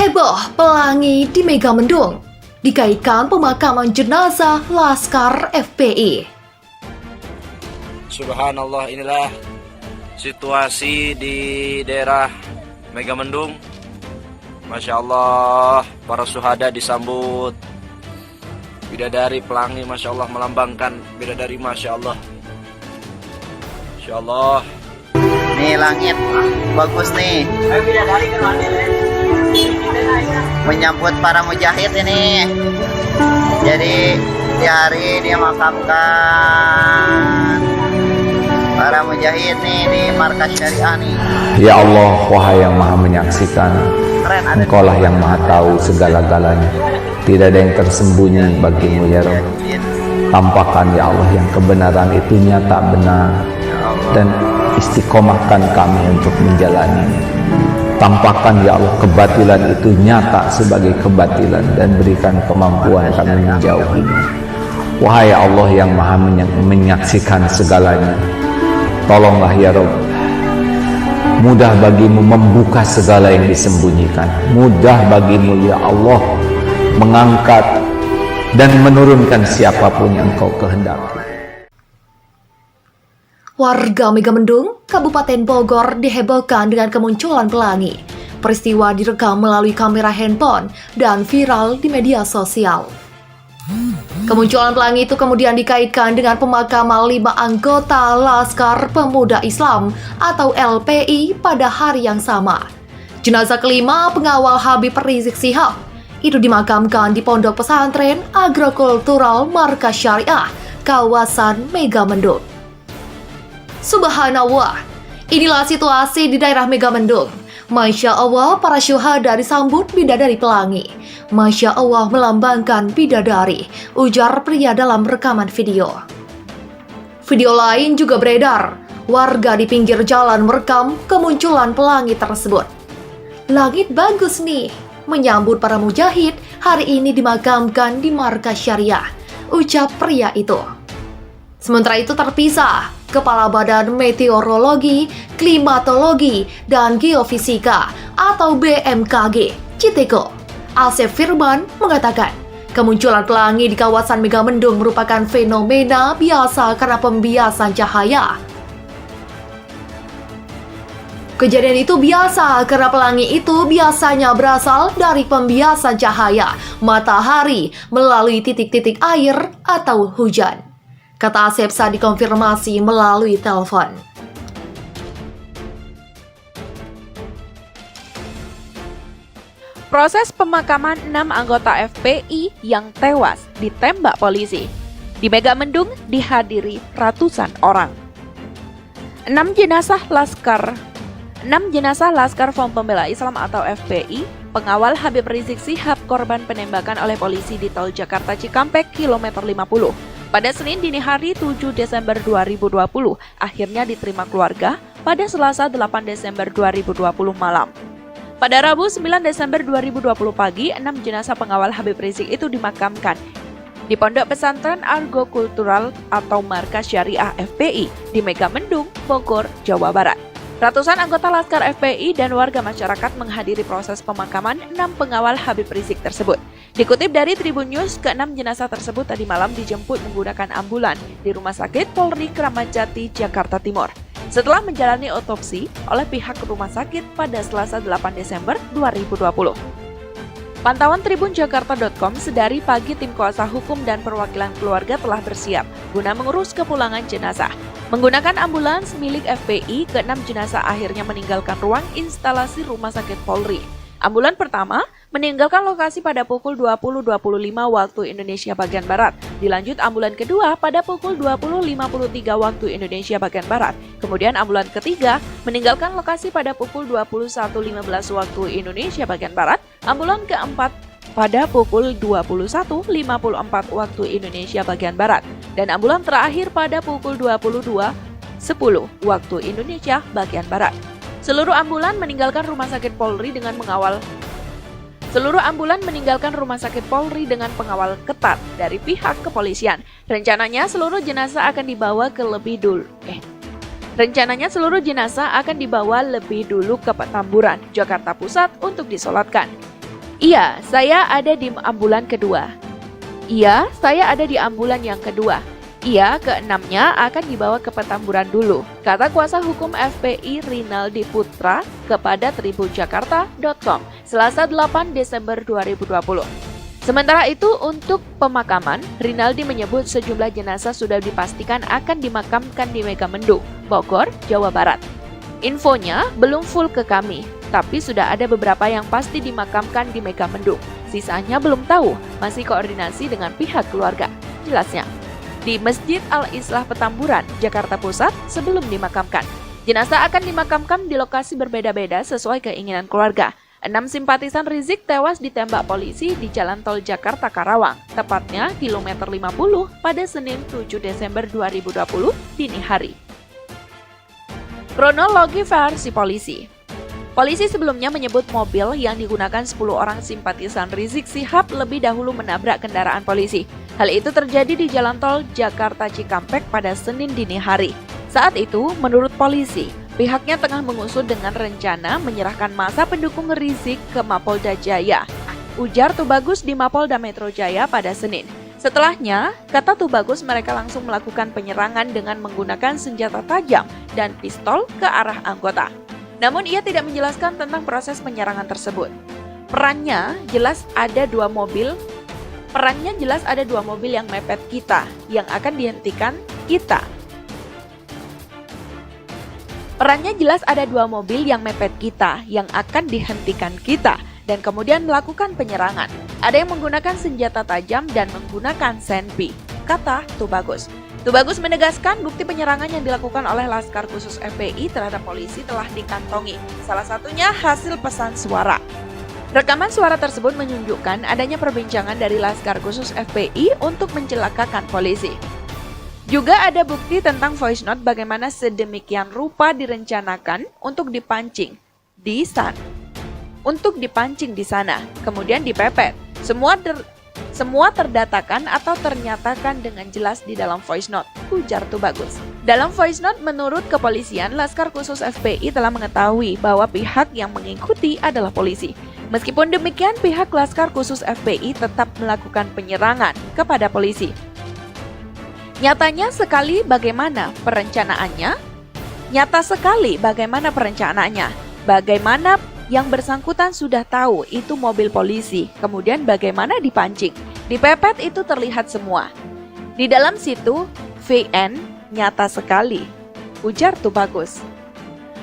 Heboh pelangi di Megamendung dikaitkan pemakaman jenazah Laskar FPI. Subhanallah, inilah situasi di daerah Megamendung. Masya Allah, para syuhada disambut bidadari pelangi, Masya Allah, melambangkan bidadari, Masya Allah. Masya Allah. Nih langit bagus nih, menyambut para mujahid ini. Jadi di hari dia makamkan para mujahid nih di markas syariah nih. Ya Allah, wahai yang maha menyaksikan, Engkaulah yang maha tahu segala-galanya. Tidak ada yang tersembunyi bagimu ya Rabb. Tampakkan ya Allah yang kebenaran itu nyata benar, dan istiqomahkan kami untuk menjalaninya. Tampakkan ya Allah kebatilan itu nyata sebagai kebatilan, dan berikan kemampuan kami menjauhinya. Wahai Allah yang maha menyaksikan segalanya, tolonglah ya Rabb, mudah bagimu membuka segala yang disembunyikan. Mudah bagimu ya Allah mengangkat dan menurunkan siapapun yang Engkau kehendaki. Warga Megamendung, Kabupaten Bogor dihebohkan dengan kemunculan pelangi. Peristiwa direkam melalui kamera handphone dan viral di media sosial. Kemunculan pelangi itu kemudian dikaitkan dengan pemakaman 5 anggota Laskar Pemuda Islam atau LPI pada hari yang sama. Jenazah kelima pengawal Habib Rizik Syihab itu dimakamkan di Pondok Pesantren Agrokultural Markas Syariah, kawasan Megamendung. Subhanallah, inilah situasi di daerah Megamendung. Masya Allah, para syuhada disambut bidadari pelangi. Masya Allah, melambangkan bidadari, ujar pria dalam rekaman video. Video lain juga beredar. Warga di pinggir jalan merekam kemunculan pelangi tersebut. Langit bagus nih, menyambut para mujahid hari ini dimakamkan di Markas Syariah, ucap pria itu. Sementara itu terpisah, Kepala Badan Meteorologi, Klimatologi, dan Geofisika atau BMKG, Citeko, Asep Firman mengatakan, kemunculan pelangi di kawasan Megamendung merupakan fenomena biasa karena pembiasan cahaya. Kejadian itu biasa karena pelangi itu biasanya berasal dari pembiasan cahaya matahari melalui titik-titik air atau hujan. Kata Asep saat dikonfirmasi melalui telepon. Proses pemakaman 6 anggota FPI yang tewas ditembak polisi di Megamendung dihadiri ratusan orang. 6 jenazah Laskar Front Pembela Islam atau FPI, pengawal Habib Rizik Syihab korban penembakan oleh polisi di Tol Jakarta Cikampek kilometer 50. Pada Senin dini hari 7 Desember 2020, akhirnya diterima keluarga pada Selasa 8 Desember 2020 malam. Pada Rabu 9 Desember 2020 pagi, 6 jenazah pengawal Habib Rizik itu dimakamkan di Pondok Pesantren Agrokultural atau Markas Syariah FPI di Megamendung, Bogor, Jawa Barat. Ratusan anggota Laskar FPI dan warga masyarakat menghadiri proses pemakaman 6 pengawal Habib Rizik tersebut. Dikutip dari Tribun News, ke-6 jenazah tersebut tadi malam dijemput menggunakan ambulan di Rumah Sakit Polri Kramat Jati, Jakarta Timur. Setelah menjalani otopsi oleh pihak rumah sakit pada Selasa 8 Desember 2020. Pantauan tribunjakarta.com, sedari pagi tim kuasa hukum dan perwakilan keluarga telah bersiap guna mengurus kepulangan jenazah. Menggunakan ambulans milik FPI, ke-6 jenazah akhirnya meninggalkan ruang instalasi Rumah Sakit Polri. Ambulan pertama meninggalkan lokasi pada pukul 20.25 waktu Indonesia bagian Barat. Dilanjut ambulan kedua pada pukul 20.53 waktu Indonesia bagian Barat. Kemudian ambulan ketiga meninggalkan lokasi pada pukul 21.15 waktu Indonesia bagian Barat. Ambulan keempat pada pukul 21.54 waktu Indonesia bagian Barat. Dan ambulan terakhir pada pukul 22.10 waktu Indonesia bagian Barat. Seluruh ambulan meninggalkan Rumah Sakit Polri dengan pengawal ketat dari pihak kepolisian. Rencananya seluruh jenazah akan dibawa lebih dulu ke Petamburan, Jakarta Pusat untuk disolatkan. Iya, saya ada di ambulan kedua. Iya, saya ada di ambulan yang kedua. Iya, keenamnya akan dibawa ke Petamburan dulu, kata kuasa hukum FPI Rinaldi Putra kepada tribunjakarta.com, Selasa 8 Desember 2020. Sementara itu, untuk pemakaman, Rinaldi menyebut sejumlah jenazah sudah dipastikan akan dimakamkan di Megamendung, Bogor, Jawa Barat. Infonya belum full ke kami, tapi sudah ada beberapa yang pasti dimakamkan di Megamendung. Sisanya belum tahu, masih koordinasi dengan pihak keluarga, jelasnya. Di Masjid Al-Islah Petamburan, Jakarta Pusat sebelum dimakamkan. Jenazah akan dimakamkan di lokasi berbeda-beda sesuai keinginan keluarga. 6 simpatisan Rizik tewas ditembak polisi di Jalan Tol Jakarta-Karawang, tepatnya kilometer 50 pada Senin 7 Desember 2020 dini hari. Kronologi versi polisi. Polisi sebelumnya menyebut mobil yang digunakan 10 orang simpatisan Rizik Syihab lebih dahulu menabrak kendaraan polisi. Hal itu terjadi di Jalan Tol Jakarta Cikampek pada Senin dini hari. Saat itu, menurut polisi, pihaknya tengah mengusut dengan rencana menyerahkan massa pendukung Rizik ke Mapolda Jaya. Ujar Tubagus di Mapolda Metro Jaya pada Senin. Setelahnya, kata Tubagus, mereka langsung melakukan penyerangan dengan menggunakan senjata tajam dan pistol ke arah anggota. Namun ia tidak menjelaskan tentang proses penyerangan tersebut. Perannya jelas ada dua mobil yang mepet kita, yang akan dihentikan kita. Perannya jelas ada dua mobil yang mepet kita, yang akan dihentikan kita, dan kemudian melakukan penyerangan. Ada yang menggunakan senjata tajam dan menggunakan senpi, kata Tubagus. Tubagus menegaskan bukti penyerangan yang dilakukan oleh Laskar Khusus FPI terhadap polisi telah dikantongi, salah satunya hasil pesan suara. Rekaman suara tersebut menunjukkan adanya perbincangan dari Laskar Khusus FPI untuk mencelakakan polisi. Juga ada bukti tentang voice note bagaimana sedemikian rupa direncanakan untuk dipancing di sana, kemudian dipepet. Semua terdatakan atau ternyatakan dengan jelas di dalam voice note, ujar Tubagus. Dalam voice note, menurut kepolisian, Laskar Khusus FPI telah mengetahui bahwa pihak yang mengikuti adalah polisi. Meskipun demikian, pihak Laskar Khusus FPI tetap melakukan penyerangan kepada polisi. Nyata sekali bagaimana perencanaannya. Bagaimana yang bersangkutan sudah tahu itu mobil polisi, kemudian bagaimana dipancing. Dipepet itu terlihat semua. Di dalam situ, VN nyata sekali, ujar Tubagus.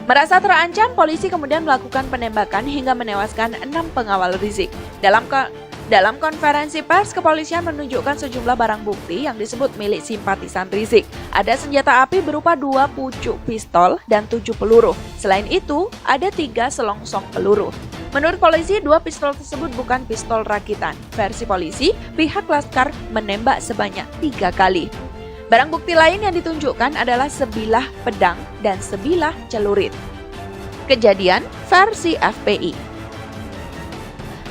Merasa terancam, polisi kemudian melakukan penembakan hingga menewaskan 6 pengawal Rizik. Dalam konferensi pers, kepolisian menunjukkan sejumlah barang bukti yang disebut milik simpatisan Rizik. Ada senjata api berupa 2 pucuk pistol dan 7 peluru. Selain itu, ada 3 selongsong peluru. Menurut polisi, 2 pistol tersebut bukan pistol rakitan. Versi polisi, pihak Laskar menembak sebanyak 3 kali. Barang bukti lain yang ditunjukkan adalah sebilah pedang dan sebilah celurit. Kejadian versi FPI.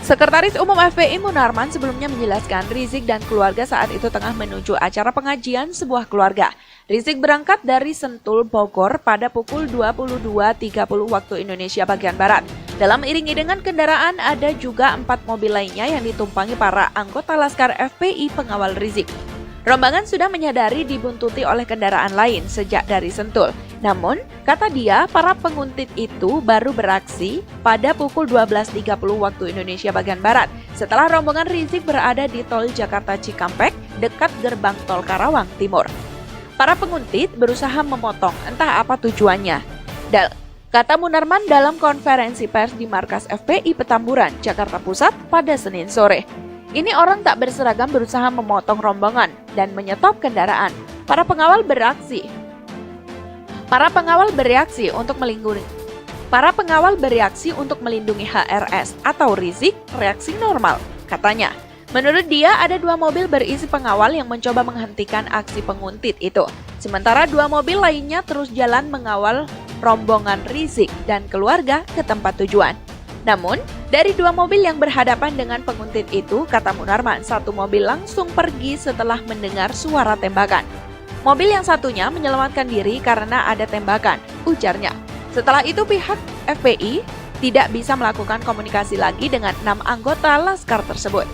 Sekretaris Umum FPI Munarman sebelumnya menjelaskan Rizik dan keluarga saat itu tengah menuju acara pengajian sebuah keluarga. Rizik berangkat dari Sentul, Bogor pada pukul 22.30 waktu Indonesia bagian Barat. Dalam iring-iringan kendaraan ada juga 4 mobil lainnya yang ditumpangi para anggota Laskar FPI pengawal Rizik. Rombongan sudah menyadari dibuntuti oleh kendaraan lain sejak dari Sentul. Namun, kata dia, para penguntit itu baru beraksi pada pukul 12.30 waktu Indonesia bagian Barat, setelah rombongan Rizik berada di Tol Jakarta Cikampek dekat gerbang Tol Karawang Timur. Para penguntit berusaha memotong, entah apa tujuannya. Kata Munarman dalam konferensi pers di markas FPI Petamburan, Jakarta Pusat pada Senin sore. Ini orang tak berseragam berusaha memotong rombongan dan menyetop kendaraan. Para pengawal bereaksi untuk melindungi HRS atau Rizik, reaksi normal, katanya. Menurut dia, ada 2 mobil berisi pengawal yang mencoba menghentikan aksi penguntit itu. Sementara 2 mobil lainnya terus jalan mengawal rombongan Rizik dan keluarga ke tempat tujuan. Namun, dari 2 mobil yang berhadapan dengan penguntit itu, kata Munarman, 1 mobil langsung pergi setelah mendengar suara tembakan. Mobil yang satunya menyelamatkan diri karena ada tembakan, ujarnya. Setelah itu pihak FPI tidak bisa melakukan komunikasi lagi dengan 6 anggota Laskar tersebut.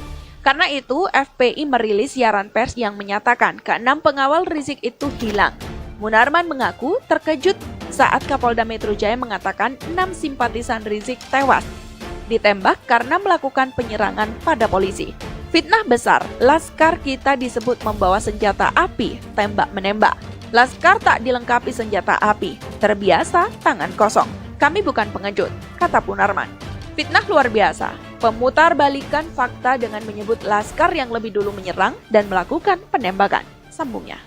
Karena itu, FPI merilis siaran pers yang menyatakan ke-6 pengawal Rizik itu hilang. Munarman mengaku terkejut saat Kapolda Metro Jaya mengatakan 6 simpatisan Rizik tewas ditembak karena melakukan penyerangan pada polisi. Fitnah besar, Laskar kita disebut membawa senjata api, tembak-menembak. Laskar tak dilengkapi senjata api, terbiasa tangan kosong. Kami bukan pengejut, kata Munarman. Fitnah luar biasa, pemutar balikan fakta dengan menyebut Laskar yang lebih dulu menyerang dan melakukan penembakan, sambungnya.